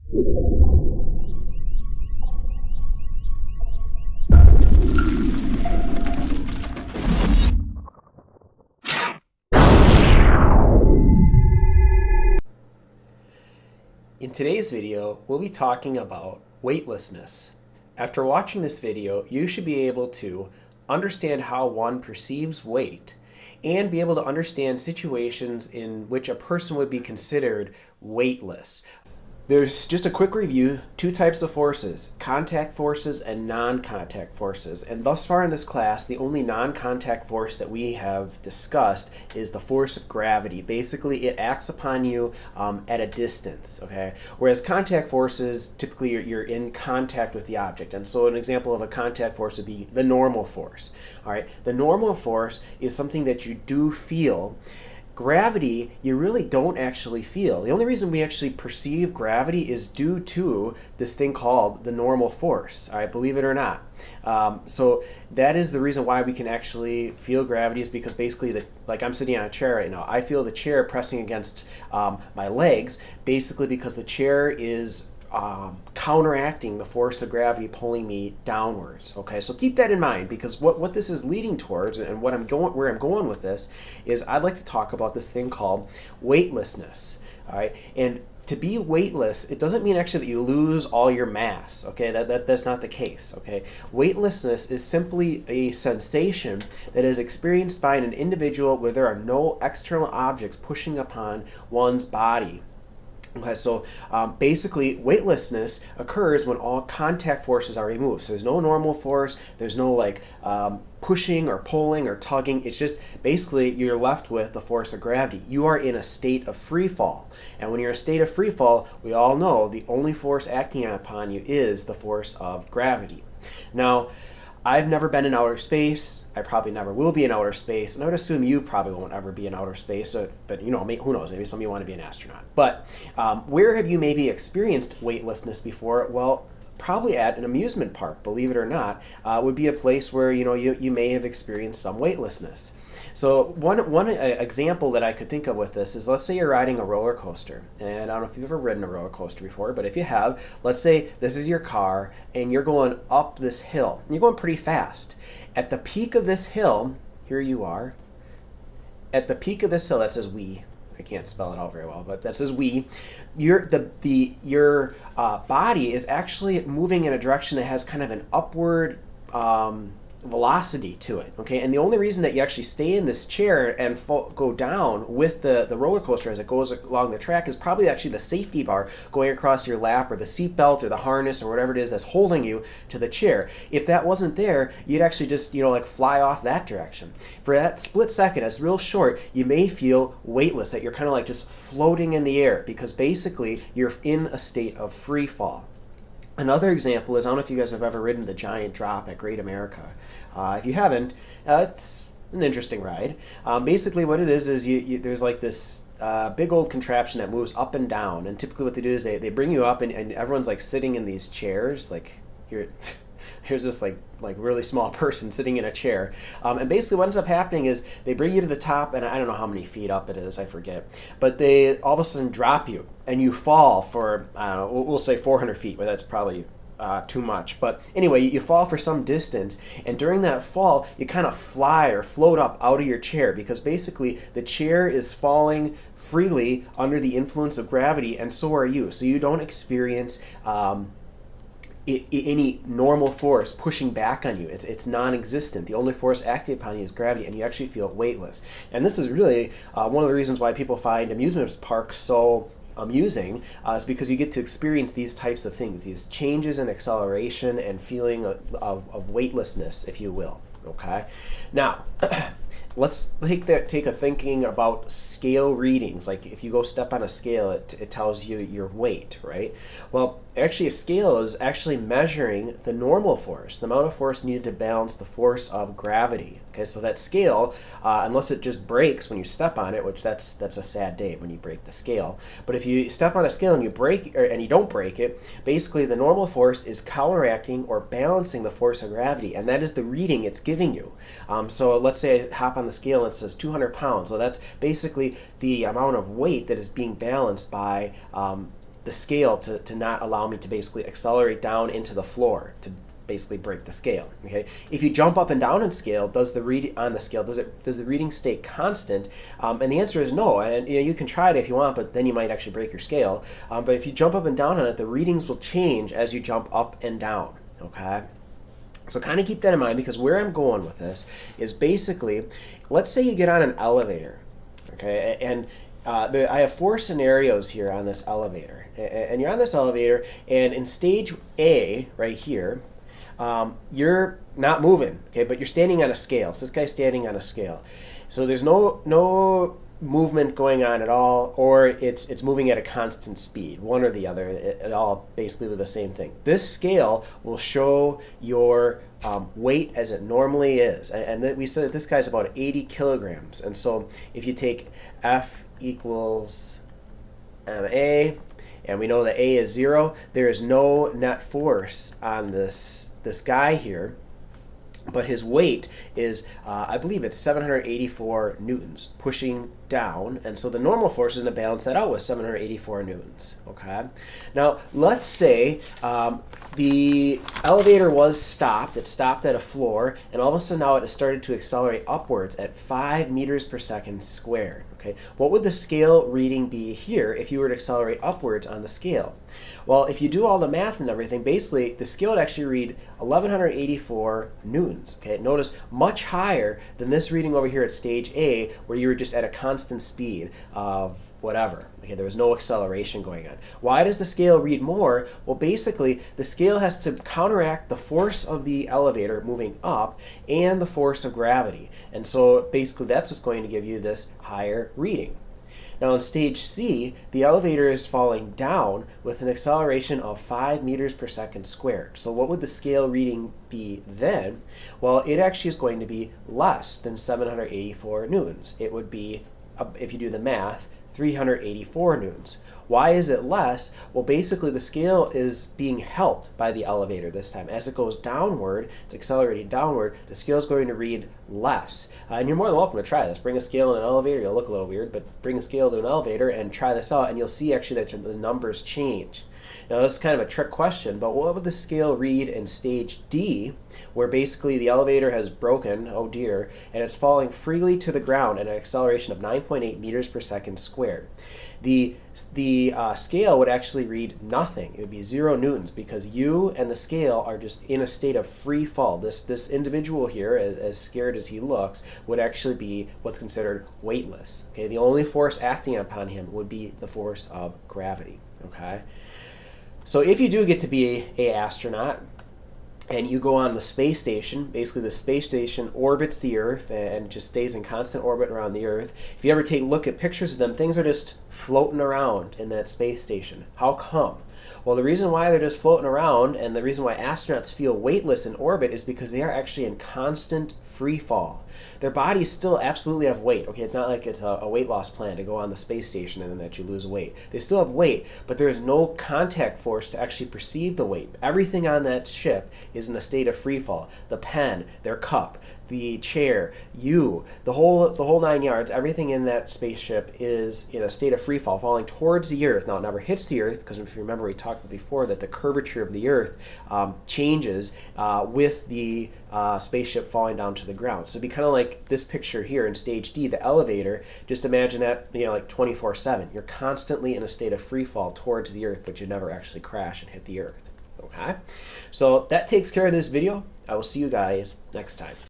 In today's video, we'll be talking about weightlessness. After watching this video, you should be able to understand how one perceives weight and be able to understand situations in which a person would be considered weightless. There's just a quick review, two types of forces, contact forces and non-contact forces. And thus far in this class, the only non-contact force that we have discussed is the force of gravity. Basically, it acts upon you at a distance, okay? Whereas contact forces, typically you're in contact with the object. And so an example of a contact force would be the normal force, all right? The normal force is something that you do feel. Gravity, you really don't actually feel. The only reason we actually perceive gravity is due to this thing called the normal force, all right, believe it or not. So that is the reason why we can actually feel gravity, is because basically, like I'm sitting on a chair right now, I feel the chair pressing against my legs, basically because the chair is counteracting the force of gravity pulling me downwards. Okay, so keep that in mind, because what this is leading towards, and where I'm going with this, is I'd like to talk about this thing called weightlessness. All right, and to be weightless, it doesn't mean actually that you lose all your mass. Okay, that's not the case. Okay, weightlessness is simply a sensation that is experienced by an individual where there are no external objects pushing upon one's body. Okay, so basically, weightlessness occurs when all contact forces are removed. So there's no normal force, there's no like pushing or pulling or tugging. It's just basically you're left with the force of gravity. You are in a state of free fall. And when you're in a state of free fall, we all know the only force acting upon you is the force of gravity. Now, I've never been in outer space. I probably never will be in outer space, and I would assume you probably won't ever be in outer space. But you know, who knows? Maybe some of you want to be an astronaut. But where have you maybe experienced weightlessness before? Well, probably at an amusement park, believe it or not, would be a place where you may have experienced some weightlessness. So one example that I could think of with this is, let's say you're riding a roller coaster, and I don't know if you've ever ridden a roller coaster before, but if you have, let's say this is your car and you're going up this hill. You're going pretty fast. At the peak of this hill, here you are. At the peak of this hill, that says we. I can't spell it out very well, but that says we. Your body is actually moving in a direction that has kind of an upward velocity to it, okay? And the only reason that you actually stay in this chair and go down with the roller coaster as it goes along the track is probably actually the safety bar going across your lap, or the seat belt, or the harness, or whatever it is that's holding you to the chair. If that wasn't there, you'd actually just, like fly off that direction. For that split second, it's real short, you may feel weightless, that you're kind of like just floating in the air, because basically you're in a state of free fall. Another example is, I don't know if you guys have ever ridden the Giant Drop at Great America. If you haven't, it's an interesting ride. Basically what it is there's like this big old contraption that moves up and down, and typically what they do is they bring you up, and everyone's like sitting in these chairs, like here. Here's this like really small person sitting in a chair, and basically what ends up happening is they bring you to the top, and I don't know how many feet up it is, I forget, but they all of a sudden drop you, and you fall for, I don't know, we'll say 400 feet, but that's probably too much. But anyway, you fall for some distance, and during that fall, you kind of fly or float up out of your chair, because basically the chair is falling freely under the influence of gravity, and so are you. So you don't experience any normal force pushing back on you. It's non-existent. The only force acting upon you is gravity, and you actually feel weightless. And this is really one of the reasons why people find amusement parks so amusing, is because you get to experience these types of things, these changes in acceleration and feeling of weightlessness, if you will. Okay, now let's take a thinking about scale readings. Like if you go step on a scale, it tells you your weight, right? Well, actually a scale is actually measuring the normal force, the amount of force needed to balance the force of gravity. Okay, so that scale, unless it just breaks when you step on it, which that's a sad day when you break the scale. But if you step on a scale and you break, and you don't break it, basically the normal force is counteracting or balancing the force of gravity, and that is the reading it's giving you. So let's say I hop on the scale and it says 200 pounds. So that's basically the amount of weight that is being balanced by the scale to not allow me to basically accelerate down into the floor to basically break the scale. Okay, if you jump up and down in scale, does the reading stay constant? And the answer is no. And you can try it if you want, but then you might actually break your scale. But if you jump up and down on it, the readings will change as you jump up and down. Okay. So kind of keep that in mind, because where I'm going with this is basically, let's say you get on an elevator, okay, and I have 4 scenarios here on this elevator, and you're on this elevator, and in stage A right here, you're not moving, okay, but you're standing on a scale. So this guy's standing on a scale. So there's no movement going on at all, or it's moving at a constant speed, one or the other, it all basically the same thing. This scale will show your weight as it normally is, and we said that this guy's about 80 kilograms, and so if you take F equals ma, and we know that a is 0, there is no net force on this guy here, but his weight is, I believe it's 784 newtons pushing down, and so the normal force is going to balance that out with 784 newtons. Okay. Now let's say the elevator was stopped. It stopped at a floor, and all of a sudden now it has started to accelerate upwards at 5 meters per second squared. Okay. What would the scale reading be here if you were to accelerate upwards on the scale? Well, if you do all the math and everything, basically the scale would actually read 1184 newtons. Okay. Notice much higher than this reading over here at stage A, where you were just at a constant speed of whatever. Okay, there was no acceleration going on. Why does the scale read more? Well, basically, the scale has to counteract the force of the elevator moving up and the force of gravity. And so basically, that's what's going to give you this higher reading. Now in stage C, the elevator is falling down with an acceleration of 5 meters per second squared. So what would the scale reading be then? Well, it actually is going to be less than 784 newtons. It would be, if you do the math, 384 newtons. Why is it less? Well, basically the scale is being helped by the elevator this time. As it goes downward, it's accelerating downward, the scale is going to read less. And you're more than welcome to try this. Bring a scale in an elevator, you'll look a little weird, but bring a scale to an elevator and try this out, and you'll see actually that the numbers change. Now this is kind of a trick question, but what would the scale read in stage D, where basically the elevator has broken, oh dear, and it's falling freely to the ground at an acceleration of 9.8 meters per second squared? The scale would actually read nothing. It would be 0 newtons, because you and the scale are just in a state of free fall. This individual here, as scared as he looks, would actually be what's considered weightless. Okay, the only force acting upon him would be the force of gravity. Okay. So if you do get to be an astronaut and you go on the space station, basically the space station orbits the Earth and just stays in constant orbit around the Earth. If you ever take a look at pictures of them, things are just floating around in that space station. How come? Well, the reason why they're just floating around and the reason why astronauts feel weightless in orbit is because they are actually in constant free fall. Their bodies still absolutely have weight. Okay, it's not like it's a weight loss plan to go on the space station and then that you lose weight. They still have weight, but there is no contact force to actually perceive the weight. Everything on that ship is in a state of free fall. The pen, their cup, the chair, you, the whole 9 yards, everything in that spaceship is in a state of free fall, falling towards the Earth. Now, it never hits the Earth, because if you remember, we talked before that the curvature of the Earth changes with the spaceship falling down to the ground. So it'd be kind of like this picture here in stage D, the elevator. Just imagine that, like 24/7. You're constantly in a state of free fall towards the Earth, but you never actually crash and hit the Earth. Okay, so that takes care of this video. I will see you guys next time.